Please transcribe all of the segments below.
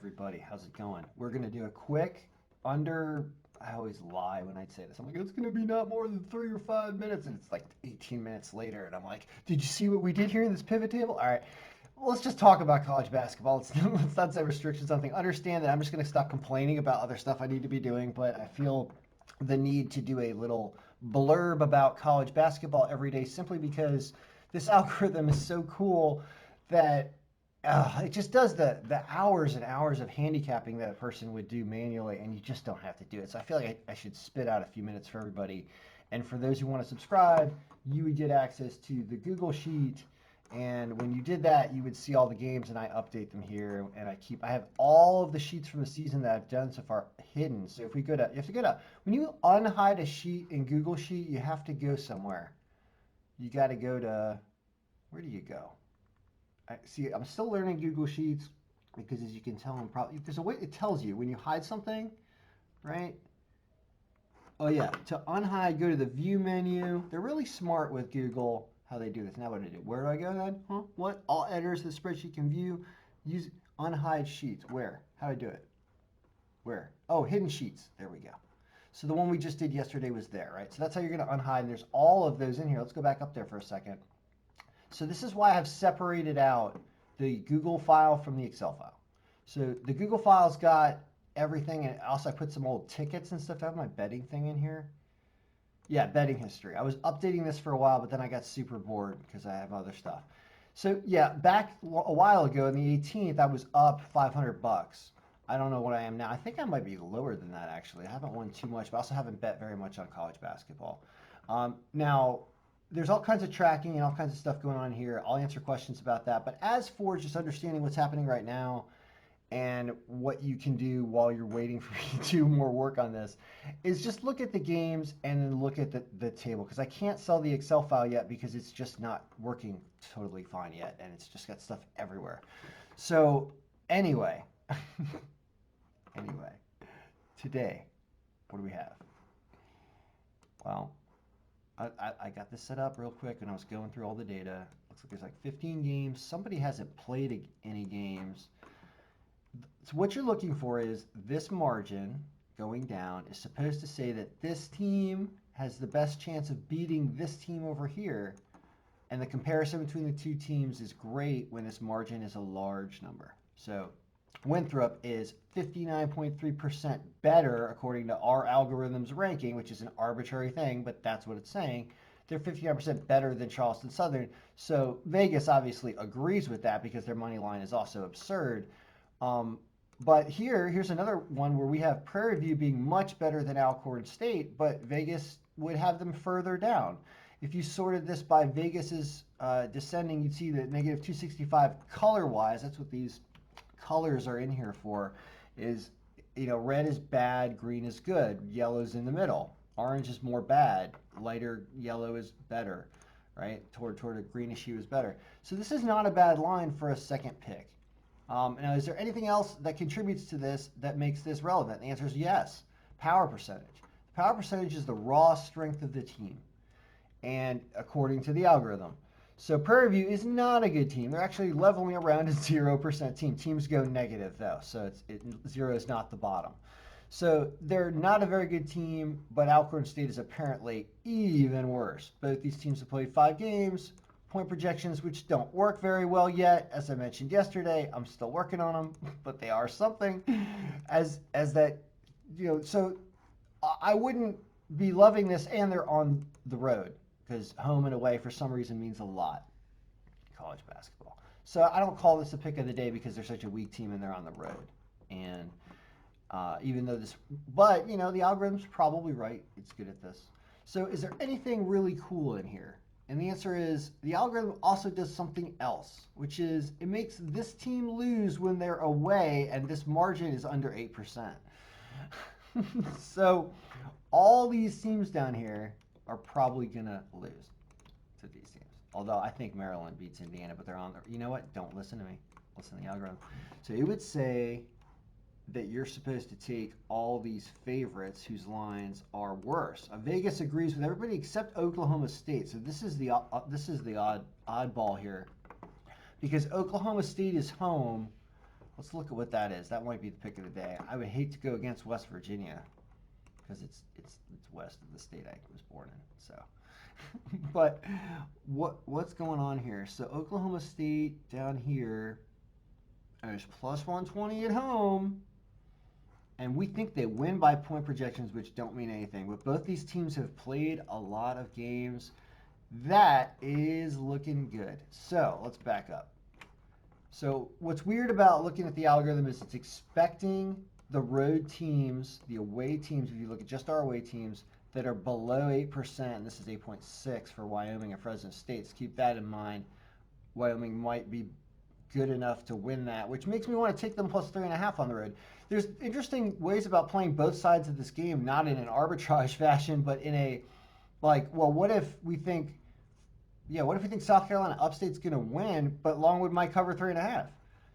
everybody? How's it going? We're going to do a quick I always lie when I say this. I'm like, it's going to be not more than 3 or 5 minutes. And it's like 18 minutes later. And I'm like, did you see what we did here in this pivot table? All right. Well, let's just talk about college basketball. Let's not set restrictions on things. Understand that I'm just going to stop complaining about other stuff I need to be doing. But I feel the need to do a little blurb about college basketball every day simply because this algorithm is so cool that it just does the hours and hours of handicapping that a person would do manually, and you just don't have to do it. So I feel like I should spit out a few minutes for everybody. And for those who want to subscribe, you would get access to the Google Sheet. And when you did that, you would see all the games, and I update them here. And I have all of the sheets from the season that I've done so far hidden. So if we go to, you have to go to, when you unhide a sheet in Google Sheet, you have to go somewhere. You got to go to, where do you go? I'm still learning Google Sheets because, as you can tell, there's a way it tells you when you hide something, right? Oh yeah, to unhide, go to the View menu. They're really smart with Google how they do this. Now what do I do? Where do I go then? What? All editors of the spreadsheet can view. Use unhide sheets. Where? How do I do it? Where? Oh, hidden sheets. There we go. So the one we just did yesterday was there, right? So that's how you're going to unhide. And there's all of those in here. Let's go back up there for a second. So this is why I've separated out the Google file from the Excel file. So the Google file's got everything, and also I put some old tickets and stuff. I have my betting thing in here. Yeah, betting history. I was updating this for a while, but then I got super bored because I have other stuff. So yeah, back a while ago on the 18th, I was up $500. I don't know what I am now. I think I might be lower than that, actually. I haven't won too much, but I also haven't bet very much on college basketball. Now, there's all kinds of tracking and all kinds of stuff going on here. I'll answer questions about that. But as for just understanding what's happening right now and what you can do while you're waiting for me to do more work on this, is just look at the games and then look at the table. Because I can't sell the Excel file yet because it's just not working totally fine yet. And it's just got stuff everywhere. So anyway, today, what do we have? Well, I got this set up real quick and I was going through all the data. Looks like there's like 15 games. Somebody hasn't played any games. So what you're looking for is this margin going down is supposed to say that this team has the best chance of beating this team over here. And the comparison between the two teams is great when this margin is a large number. So Winthrop is 59.3% better according to our algorithm's ranking, which is an arbitrary thing, but that's what it's saying. They're 59% better than Charleston Southern. So Vegas obviously agrees with that because their money line is also absurd. But here's another one where we have Prairie View being much better than Alcorn State, but Vegas would have them further down. If you sorted this by Vegas's descending, you'd see that negative 265 color-wise, that's what these colors are in here for, is, red is bad, green is good, yellow's in the middle, orange is more bad, lighter yellow is better, right? Toward a greenish hue is better. So this is not a bad line for a second pick. Now, is there anything else that contributes to this that makes this relevant? The answer is yes. Power percentage. The power percentage is the raw strength of the team, and according to the algorithm. So Prairie View is not a good team. They're actually leveling around a 0% team. Teams go negative, though, so 0 is not the bottom. So they're not a very good team, but Alcorn State is apparently even worse. Both these teams have played 5 games. Point projections, which don't work very well yet. As I mentioned yesterday, I'm still working on them, but they are something. As that, so I wouldn't be loving this, and they're on the road, because home and away for some reason means a lot in college basketball. So I don't call this a pick of the day because they're such a weak team and they're on the road. And even though but the algorithm's probably right. It's good at this. So is there anything really cool in here? And the answer is the algorithm also does something else, which is it makes this team lose when they're away, and this margin is under 8%. So all these teams down here are probably going to lose to these teams. Although I think Maryland beats Indiana, but they're on there. You know what? Don't listen to me. Listen to the algorithm. So it would say that you're supposed to take all these favorites whose lines are worse. Vegas agrees with everybody except Oklahoma State. So this is the oddball here, because Oklahoma State is home, Let's look at what that is. That might be the pick of the day. I would hate to go against West Virginia because it's west of the state I was born in. So, but what's going on here? So Oklahoma State down here is plus 120 at home, and we think they win by point projections, which don't mean anything. But both these teams have played a lot of games. That is looking good. So let's back up. So what's weird about looking at the algorithm is it's expecting the road teams, the away teams, if you look at just our away teams, that are below 8%, and this is 8.6 for Wyoming and Fresno State. So keep that in mind. Wyoming might be good enough to win that, which makes me want to take them plus 3.5 on the road. There's interesting ways about playing both sides of this game, not in an arbitrage fashion, but in a, like, well, what if we think South Carolina Upstate's going to win, but Longwood might cover 3.5?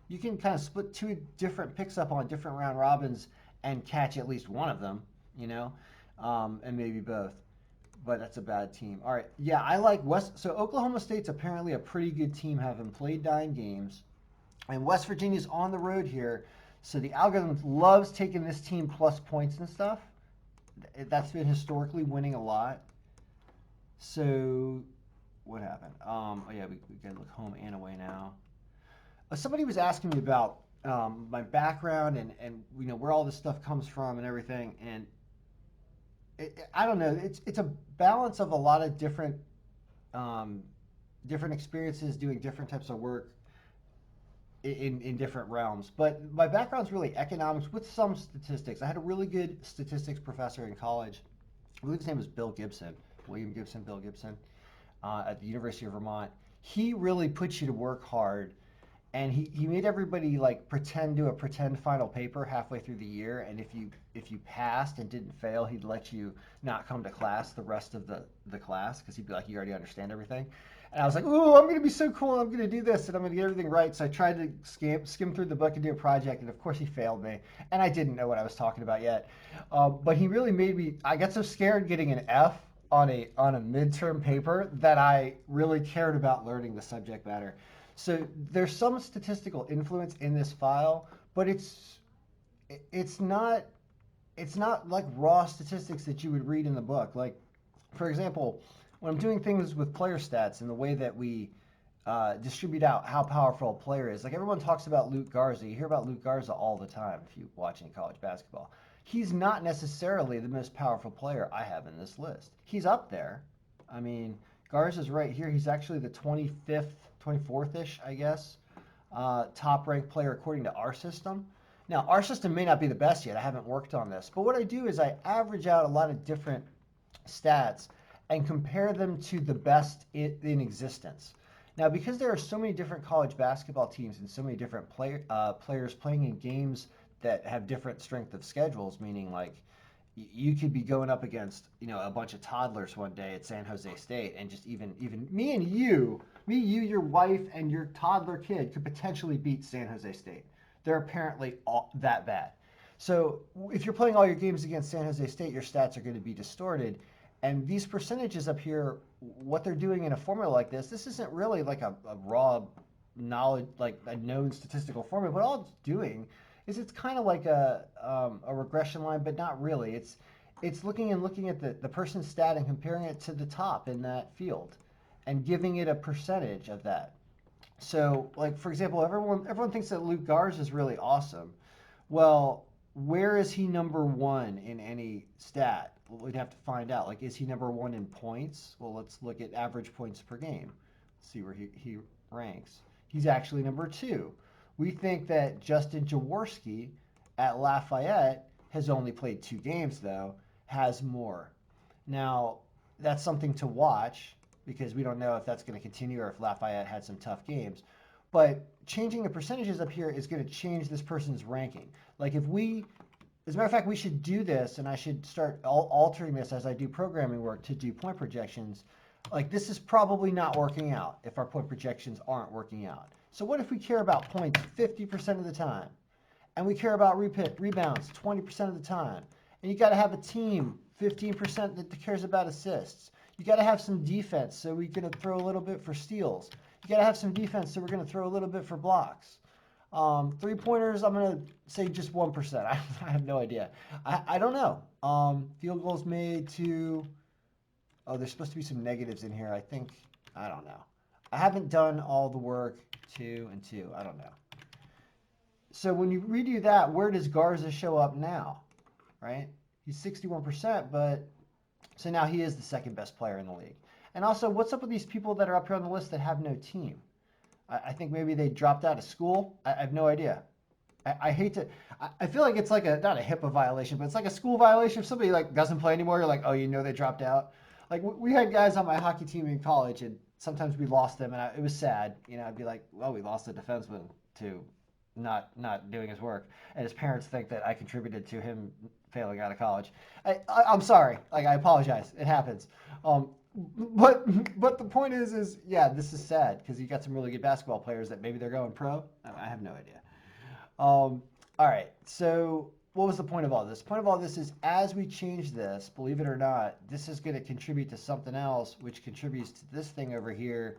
You can kind of split two different picks up on different round robins and catch at least one of them, and maybe both. But that's a bad team. All right, yeah, I like West. So Oklahoma State's apparently a pretty good team, having played 9 games, and West Virginia's on the road here. So the algorithm loves taking this team plus points and stuff. That's been historically winning a lot. So what happened? Yeah, we got to look home and away now. Somebody was asking me about my background and where all this stuff comes from and everything, and I don't know. It's a balance of a lot of different experiences doing different types of work in different realms. But my background's really economics with some statistics. I had a really good statistics professor in college. I believe his name was Bill Gibson, William Gibson, Bill Gibson, at the University of Vermont. He really puts you to work hard, and he made everybody like do a pretend final paper halfway through the year, and if you passed and didn't fail, he'd let you not come to class the rest of the class, because he'd be like, you already understand everything. And I was like, ooh, I'm going to be so cool, I'm going to do this, and I'm going to get everything right. So I tried to skim through the book and do a project, and of course he failed me, and I didn't know what I was talking about yet. But he really made me, I got so scared getting an F on a midterm paper that I really cared about learning the subject matter. So there's some statistical influence in this file, but it's not like raw statistics that you would read in the book. Like, for example, when I'm doing things with player stats and the way that we distribute out how powerful a player is, like everyone talks about Luke Garza. You hear about Luke Garza all the time if you watch any college basketball. He's not necessarily the most powerful player I have in this list. He's up there. I mean, Garza's right here. He's actually the 25th, 24th-ish, I guess, top-ranked player according to our system. Now, our system may not be the best yet. I haven't worked on this. But what I do is I average out a lot of different stats and compare them to the best in existence. Now, because there are so many different college basketball teams and so many different players playing in games that have different strength of schedules, meaning like you could be going up against a bunch of toddlers one day at San Jose State, and just even me and you, your wife, and your toddler kid could potentially beat San Jose State. They're apparently all that bad. So if you're playing all your games against San Jose State, your stats are going to be distorted. And these percentages up here, what they're doing in a formula like this isn't really like a raw knowledge, like a known statistical formula, but all it's doing is it's kind of like a regression line, but not really. It's looking at the person's stat and comparing it to the top in that field and giving it a percentage of that. So, like, for example, everyone thinks that Luke Garza is really awesome. Well, where is he number one in any stat? Well, we'd have to find out. Like, is he number one in points? Well, let's look at average points per game. Let's see where he ranks. He's actually number 2. We think that Justin Jaworski at Lafayette has only played 2 games, though, has more. Now, that's something to watch because we don't know if that's going to continue or if Lafayette had some tough games. But changing the percentages up here is going to change this person's ranking. Like if we, as a matter of fact, we should do this, and I should start altering this as I do programming work to do point projections. Like this is probably not working out if our point projections aren't working out. So what if we care about points 50% of the time? And we care about rebounds 20% of the time. And you got to have a team 15% that cares about assists. You got to have some defense, so we're going to throw a little bit for steals. You got to have some defense, so we're going to throw a little bit for blocks. Three-pointers, I'm going to say just 1%. I have no idea. I don't know. Field goals made to, oh, there's supposed to be some negatives in here. I think, I don't know. I haven't done all the work, 2 and 2. I don't know. So when you redo that, where does Garza show up now, right? He's 61%, but so now he is the second best player in the league. And also, what's up with these people that are up here on the list that have no team? I think maybe they dropped out of school. I have no idea. I hate to. I feel like it's like a not a HIPAA violation, but it's like a school violation. If somebody like doesn't play anymore, you're like, oh, you know they dropped out. Like we had guys on my hockey team in college, and sometimes we lost them, and it was sad. You know, I'd be like, well, we lost a defenseman to not doing his work, and his parents think that I contributed to him failing out of college. I'm sorry. Like I apologize. It happens. But the point is yeah, this is sad because you got some really good basketball players that maybe they're going pro. I have no idea. All right. So what was the point of all this? The point of all this is as we change this, believe it or not, this is going to contribute to something else, which contributes to this thing over here,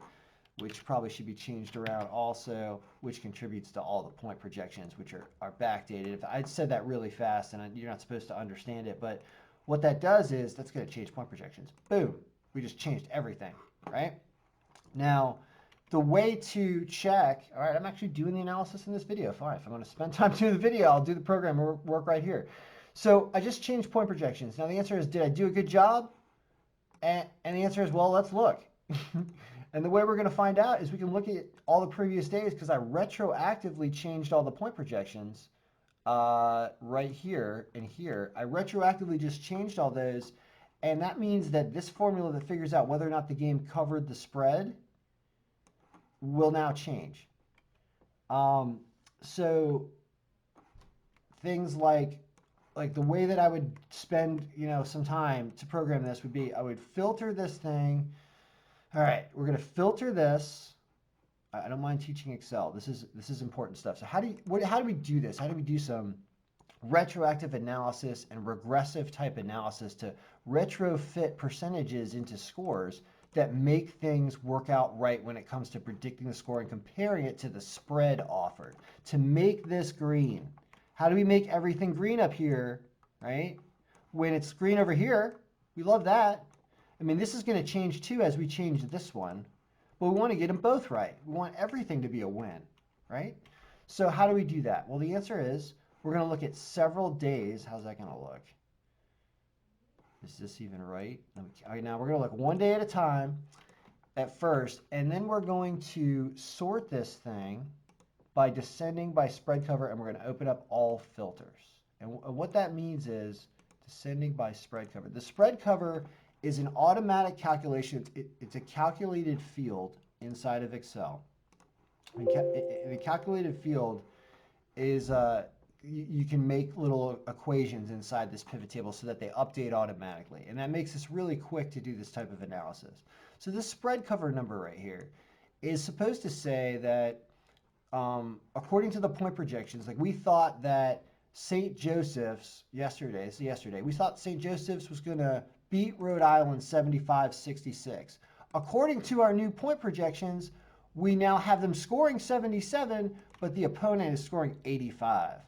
which probably should be changed around also, which contributes to all the point projections, which are backdated. If I said that really fast, and you're not supposed to understand it, but what that does is that's going to change point projections. Boom. We just changed everything, right? Now, the way to check, all right, I'm actually doing the analysis in this video. Fine, if I'm going to spend time doing the video, I'll do the program work right here. So I just changed point projections. Now the answer is, did I do a good job? And the answer is, well, let's look. And the way we're going to find out is we can look at all the previous days because I retroactively changed all the point projections right here and here. I retroactively just changed all those. And that means that this formula that figures out whether or not the game covered the spread will now change. So things like the way that I would spend, some time to program this would be I would filter this thing. All right, we're going to filter this. I don't mind teaching Excel. This is important stuff. So how do we do this? How do we do some retroactive analysis and regressive type analysis to retrofit percentages into scores that make things work out right when it comes to predicting the score and comparing it to the spread offered to make this green? How do we make everything green up here, right? When it's green over here, we love that. I mean, this is going to change too as we change this one, but we want to get them both right. We want everything to be a win, right? So how do we do that? Well, the answer is we're going to look at several days. How's that going to look? Is this even right? All right, now we're going to look one day at a time at first, and then we're going to sort this thing by descending by spread cover, and we're going to open up all filters. And what that means is descending by spread cover. The spread cover is an automatic calculation. It's a calculated field inside of Excel. And the calculated field is you can make little equations inside this pivot table so that they update automatically. And that makes this really quick to do this type of analysis. So this spread cover number right here is supposed to say that according to the point projections, like we thought that St. Joseph's yesterday, we thought St. Joseph's was going to beat Rhode Island 75-66. According to our new point projections, we now have them scoring 77, but the opponent is scoring 85.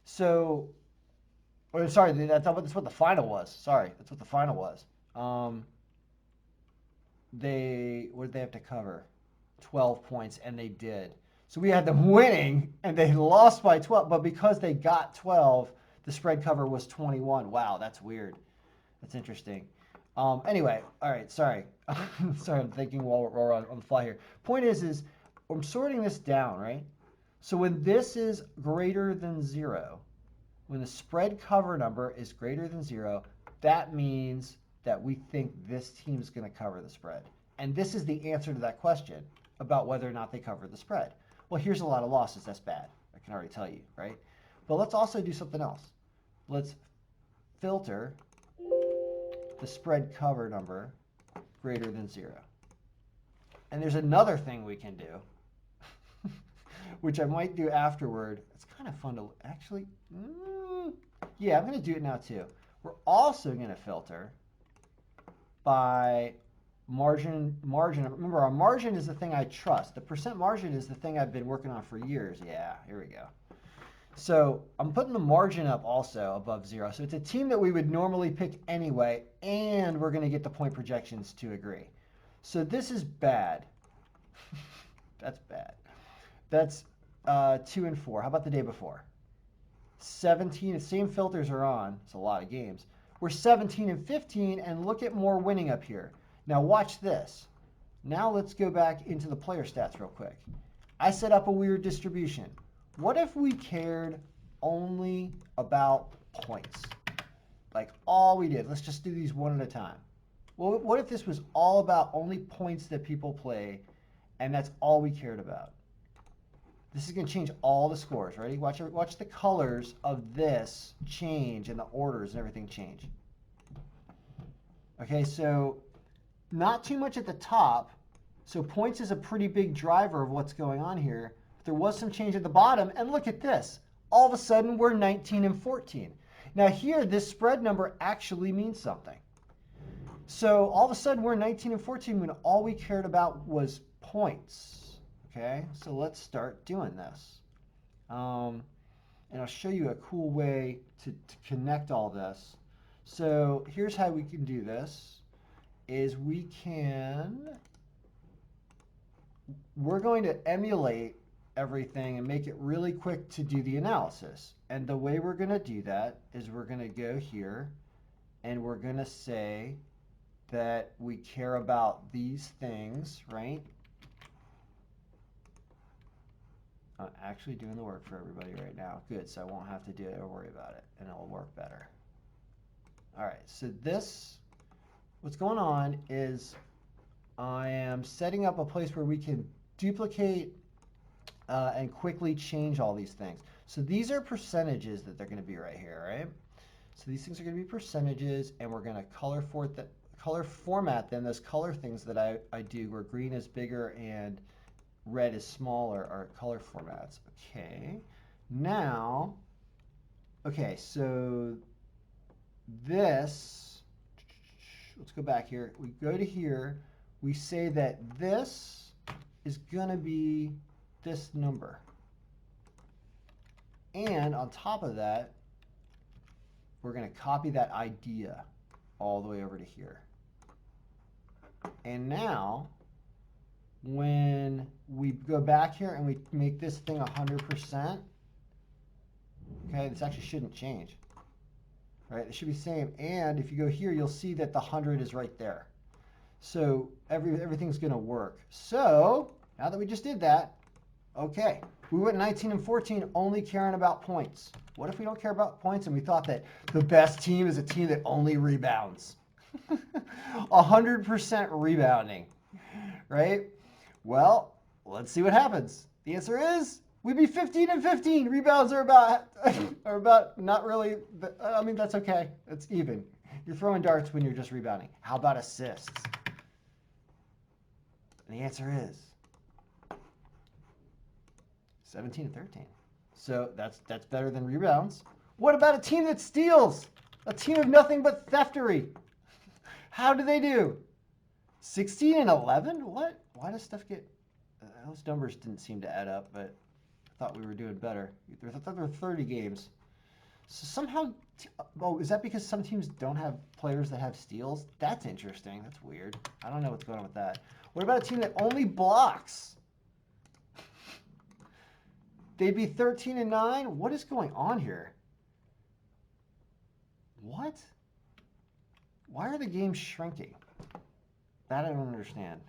So, or sorry, that's what the final was. Sorry, that's what the final was. What did they have to cover? 12 points, and they did. So we had them winning, and they lost by 12. But because they got 12, the spread cover was 21. Wow, that's weird. That's interesting. Anyway, all right, sorry. Sorry, I'm thinking while we're on the fly here. Point is I'm sorting this down, right? So when this is greater than 0, when the spread cover number is greater than 0, that means that we think this team's going to cover the spread. And this is the answer to that question about whether or not they cover the spread. Well, here's a lot of losses. That's bad. I can already tell you, right? But let's also do something else. Let's filter the spread cover number greater than 0. And there's another thing we can do, which I might do afterward. It's kind of fun to actually, yeah, I'm going to do it now too. We're also going to filter by margin. Remember, our margin is the thing I trust. The percent margin is the thing I've been working on for years. Yeah, here we go. So I'm putting the margin up also above 0. So it's a team that we would normally pick anyway, and we're going to get the point projections to agree. So this is bad. That's bad. That's 2 and 4. How about the day before? 17. The same filters are on. It's a lot of games. We're 17 and 15, and look at more winning up here. Now watch this. Now let's go back into the player stats real quick. I set up a weird distribution. What if we cared only about points? Like all we did. Let's just do these one at a time. Well, what if this was all about only points that people play, and that's all we cared about? This is going to change all the scores. Ready? Watch the colors of this change and the orders and everything change. Okay, so not too much at the top. So points is a pretty big driver of what's going on here. But there was some change at the bottom, and look at this. All of a sudden, we're 19 and 14. Now here, this spread number actually means something. So all of a sudden, we're 19 and 14 when all we cared about was points. Okay, so let's start doing this. And I'll show you a cool way to connect all this. So here's how we can do this, is we're going to emulate everything and make it really quick to do the analysis. And the way we're going to do that is we're going to go here and we're going to say that we care about these things, right? I'm actually doing the work for everybody right now. Good, so I won't have to do it or worry about it, and it'll work better. All right, so what's going on is I am setting up a place where we can duplicate and quickly change all these things. So these are percentages that they're going to be right here, right? So these things are going to be percentages, and we're going to color format them. Those color things that I do where green is bigger and red is smaller are color formats. Okay, now, okay, so this, let's go back here. We go to here, we say that this is going to be this number. And on top of that, we're going to copy that idea all the way over to here. And now, when we go back here and we make this thing 100%, okay, this actually shouldn't change. Right? It should be the same. And if you go here, you'll see that the 100 is right there. So everything's going to work. So now that we just did that, okay, we went 19 and 14 only caring about points. What if we don't care about points and we thought that the best team is a team that only rebounds? 100% rebounding, right? Well, let's see what happens. The answer is we'd be 15 and 15. Rebounds are about not really. I mean, that's okay. It's even. You're throwing darts when you're just rebounding. How about assists? And the answer is 17 and 13. So that's better than rebounds. What about a team that steals? A team of nothing but theftery. How do they do? 16 and 11? What? Why does stuff get... those numbers didn't seem to add up, but I thought we were doing better. I thought there were 30 games. So somehow... Oh, is that because some teams don't have players that have steals? That's interesting. That's weird. I don't know what's going on with that. What about a team that only blocks? They'd be 13 and 9? What is going on here? What? Why are the games shrinking? That I don't understand.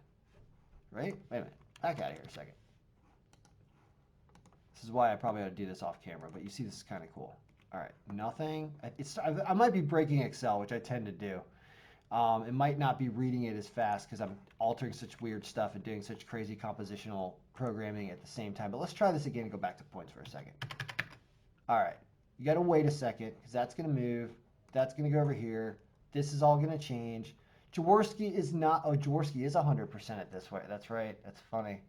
Right? Wait a minute. Back out of here a second. This is why I probably ought to do this off camera, but you see this is kind of cool. All right, nothing. I might be breaking Excel, which I tend to do. It might not be reading it as fast because I'm altering such weird stuff and doing such crazy compositional programming at the same time. But let's try this again and go back to points for a second. All right, you got to wait a second because that's going to move. That's going to go over here. This is all going to change. Jaworski is not, oh, Jaworski is 100% at this way. That's right. That's funny.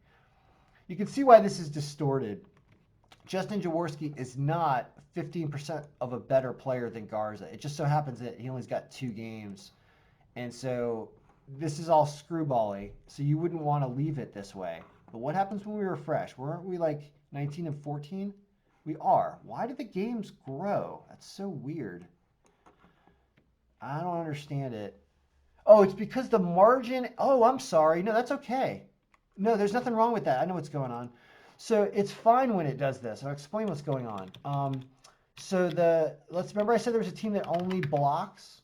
You can see why this is distorted. Justin Jaworski is not 15% of a better player than Garza. It just so happens that he only's got 2 games. And so this is all screwbally, so you wouldn't want to leave it this way. But what happens when we refresh? Weren't we like 19 and 14? We are. Why did the games grow? That's so weird. I don't understand it. Oh, it's because the margin. Oh, I'm sorry. No, that's okay. No, there's nothing wrong with that. I know what's going on. So it's fine when it does this. I'll explain what's going on. So let's remember I said there was a team that only blocks,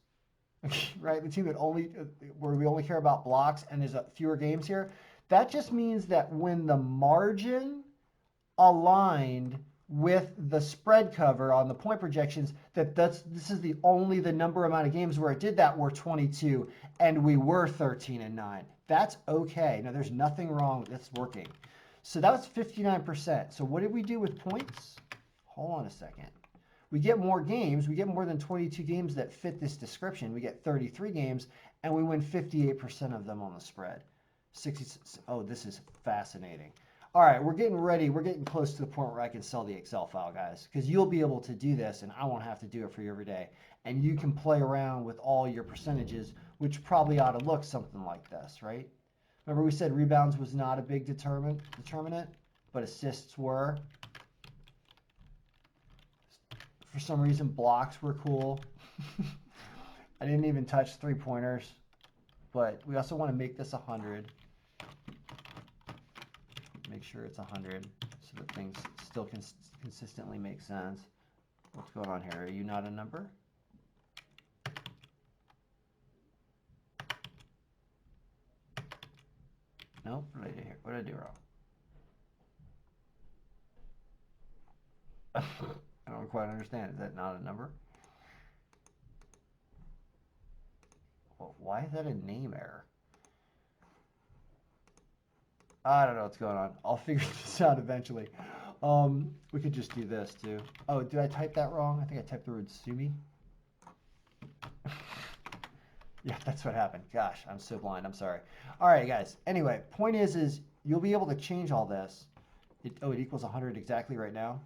right? The team that only where we only care about blocks and there's fewer games here. That just means that when the margin aligned with the spread cover on the point projections, this is the number amount of games where it did that were 22 and we were 13 and 9. That's okay. No, there's nothing wrong. That's working. So that was 59%. So what did we do with points? Hold on a second. We get more games. We get more than 22 games that fit this description. We get 33 games, and we win 58% of them on the spread. 60. Oh, this is fascinating. All right, we're getting ready. We're getting close to the point where I can sell the Excel file, guys, because you'll be able to do this, and I won't have to do it for you every day. And you can play around with all your percentages, which probably ought to look something like this, right? Remember we said rebounds was not a big determinant, but assists were. For some reason, blocks were cool. I didn't even touch three-pointers, but we also want to make this 100. Make sure it's 100 so that things still can consistently make sense. What's going on here? Are you not a number? Nope. What did I do here? What did I do wrong? I don't quite understand. Is that not a number? Well, why is that a name error? I don't know what's going on. I'll figure this out eventually. We could just do this too. Oh, did I type that wrong? I think I typed the word Sumi. Yeah, that's what happened. Gosh, I'm so blind. I'm sorry. All right, guys. Anyway, point is you'll be able to change all this. It equals 100 exactly right now.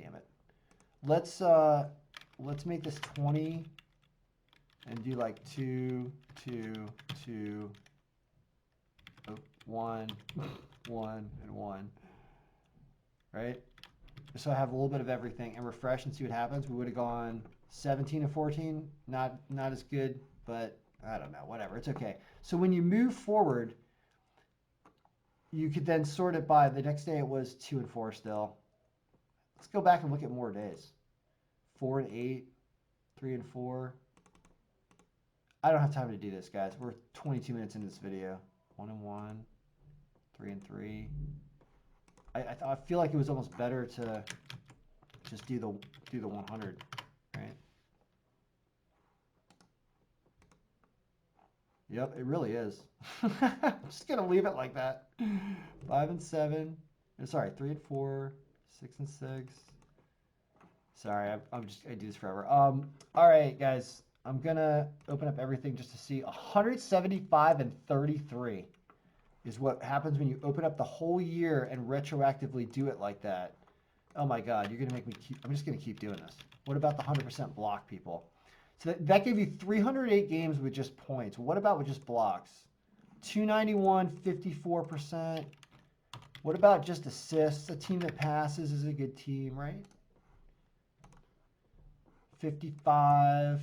Damn it. Let's make this 20 and do like 2, 2, 2, 1, 1, and 1. Right? So I have a little bit of everything and refresh and see what happens. We would have gone 17 and 14. Not as good, but I don't know. Whatever. It's okay. So when you move forward, you could then sort it by the next day it was 2 and 4 still. Let's go back and look at more days. 4 and 8, 3 and 4. I don't have time to do this, guys. We're 22 minutes into this video. 1 and 1, 3 and 3. I feel like it was almost better to just do the 100, right? Yep, it really is. I'm just gonna leave it like that. 5 and 7. Sorry, 3 and 4, 6 and 6. Sorry, I do this forever. All right, guys, I'm gonna open up everything just to see 175 and 33 is what happens when you open up the whole year and retroactively do it like that. Oh my God, you're gonna make me I'm just gonna keep doing this. What about the 100% block people? So that gave you 308 games with just points. What about with just blocks? 291, 54%. What about just assists? A team that passes is a good team, right? 55%.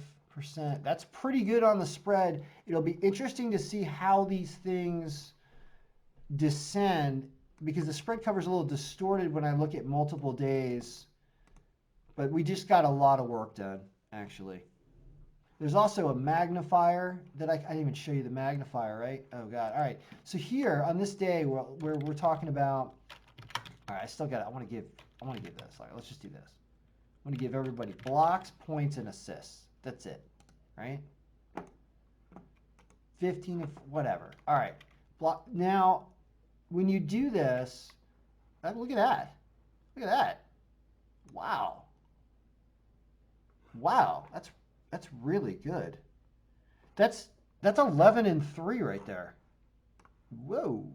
That's pretty good on the spread. It'll be interesting to see how these things descend because the spread cover is a little distorted when I look at multiple days. But we just got a lot of work done, actually. There's also a magnifier that I didn't even show you the magnifier, right? Oh, God. All right. So here on this day where we're talking about, all right, I still got it. I want to give this. All right, let's just do this. I want to give everybody blocks, points, and assists. That's it, right? 15, whatever. All right. Now, when you do this, look at that. Look at that. Wow. Wow. That's really good. That's 11 and 3 right there. Whoa.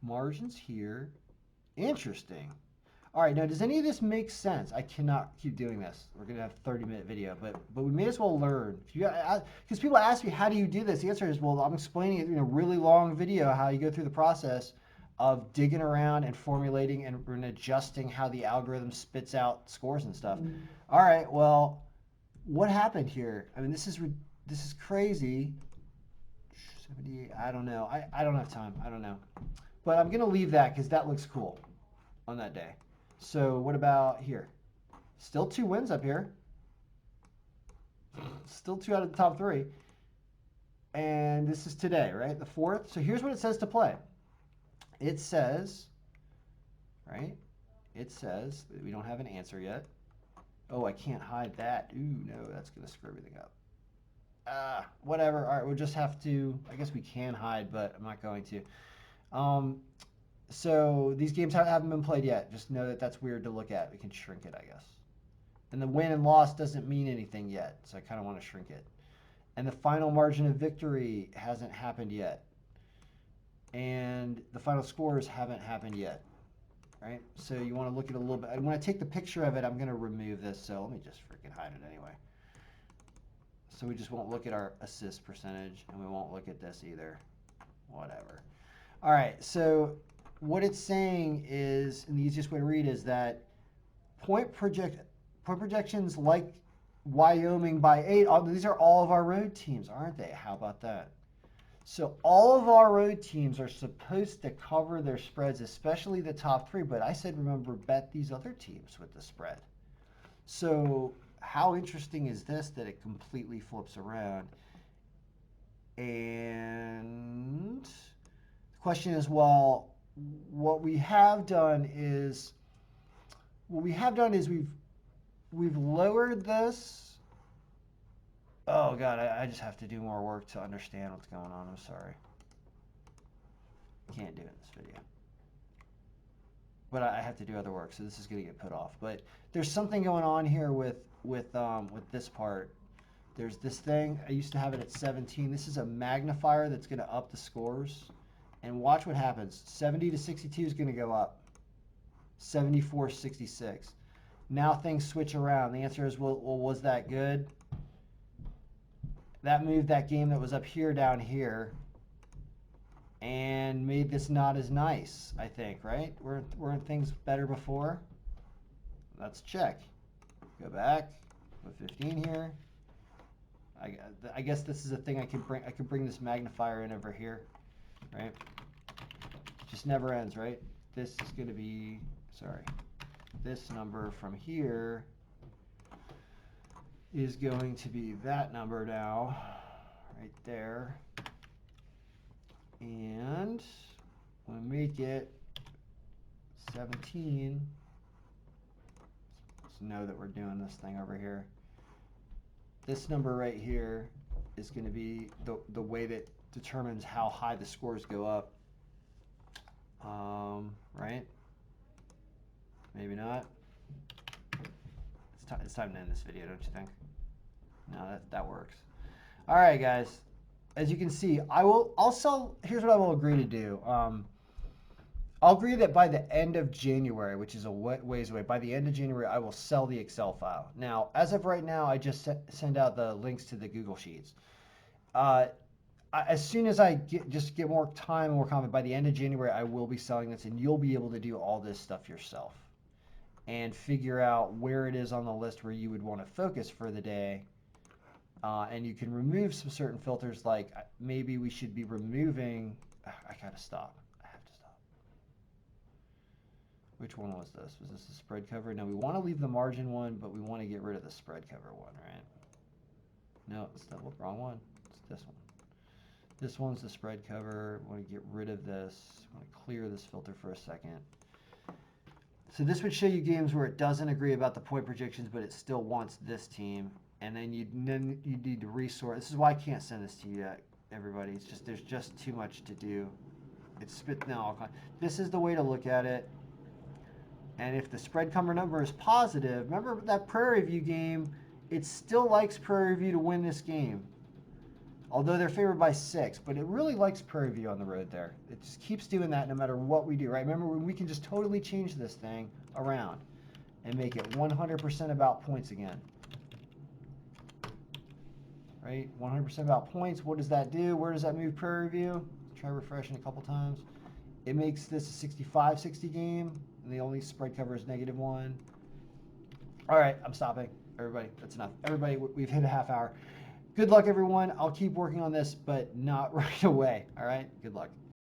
Margins here. Interesting. All right, now does any of this make sense? I cannot keep doing this. We're gonna have a 30-minute video, but we may as well learn. Because people ask me, how do you do this? The answer is, well, I'm explaining it in a really long video how you go through the process of digging around and formulating and adjusting how the algorithm spits out scores and stuff. All right, well, what happened here? I mean, this is crazy. 78. I don't know. I don't have time. I don't know. But I'm gonna leave that because that looks cool on that day. So what about here? Still 2 wins up here. Still 2 out of the top 3. And this is today, right? The 4th. So here's what it says to play. It says, right? It says that we don't have an answer yet. Oh, I can't hide that. Ooh, no, that's going to screw everything up. Whatever. All right, we'll just have to, I guess we can hide, but I'm not going to. So these games haven't been played yet. Just know that that's weird to look at. We can shrink it, I guess. And the win and loss doesn't mean anything yet, so I kind of want to shrink it. And the final margin of victory hasn't happened yet. And the final scores haven't happened yet, right? So you want to look at it a little bit. And when I take the picture of it, I'm going to remove this. So let me just freaking hide it anyway. So we just won't look at our assist percentage, and we won't look at this either. Whatever. All right, so what it's saying is, and the easiest way to read is that point projections like Wyoming by 8, these are all of our road teams, aren't they? How about that? So all of our road teams are supposed to cover their spreads, especially the top 3. But I said, remember, bet these other teams with the spread. So how interesting is this that it completely flips around? And the question is, well, what we have done is we've lowered this. Oh God, I just have to do more work to understand what's going on. I'm sorry. Can't do it in this video. But I have to do other work, so this is going to get put off. But there's something going on here with this part. There's this thing. I used to have it at 17. This is a magnifier that's going to up the scores. And watch what happens. 70 to 62 is going to go up. 74, 66. Now things switch around. The answer is, well, was that good? That moved that game that was up here down here and made this not as nice, I think, right? Weren't things better before? Let's check. Go back. Put 15 here. I guess this is a thing I could bring this magnifier in over here, right? It just never ends, right? This is going to be, sorry, this number from here is going to be that number now, right there. And we'll make it 17. Let's know that we're doing this thing over here. This number right here is going to be the way that determines how high the scores go up. Right? Maybe not. It's time to end this video, don't you think? No, that works. All right, guys. As you can see, I'll sell. Here's what I will agree to do. I'll agree that by the end of January, which is a ways away, by the end of January, I will sell the Excel file. Now, as of right now, I just send out the links to the Google Sheets. As soon as I get more time and more confident, by the end of January, I will be selling this, and you'll be able to do all this stuff yourself and figure out where it is on the list where you would want to focus for the day. And you can remove some certain filters, like maybe we should be removing, I gotta stop. I have to stop. Which one was this? Was this the spread cover? No, we want to leave the margin one, but we want to get rid of the spread cover one, right? No, it's the wrong one. It's this one. This one's the spread cover. I want to get rid of this. I want to clear this filter for a second. So this would show you games where it doesn't agree about the point projections, but it still wants this team. And then you need to resort. This is why I can't send this to you yet, everybody. It's just there's just too much to do. It's spit now. This is the way to look at it. And if the spread cover number is positive, remember that Prairie View game, it still likes Prairie View to win this game. Although they're favored by 6, but it really likes Prairie View on the road there. It just keeps doing that no matter what we do, right? Remember, we can just totally change this thing around and make it 100% about points again. Right? 100% about points. What does that do? Where does that move Prairie View? Let's try refreshing a couple times. It makes this a 65-60 game, and the only spread cover is -1. All right, I'm stopping. Everybody, that's enough. Everybody, we've hit a half hour. Good luck, everyone. I'll keep working on this, but not right away. All right? Good luck.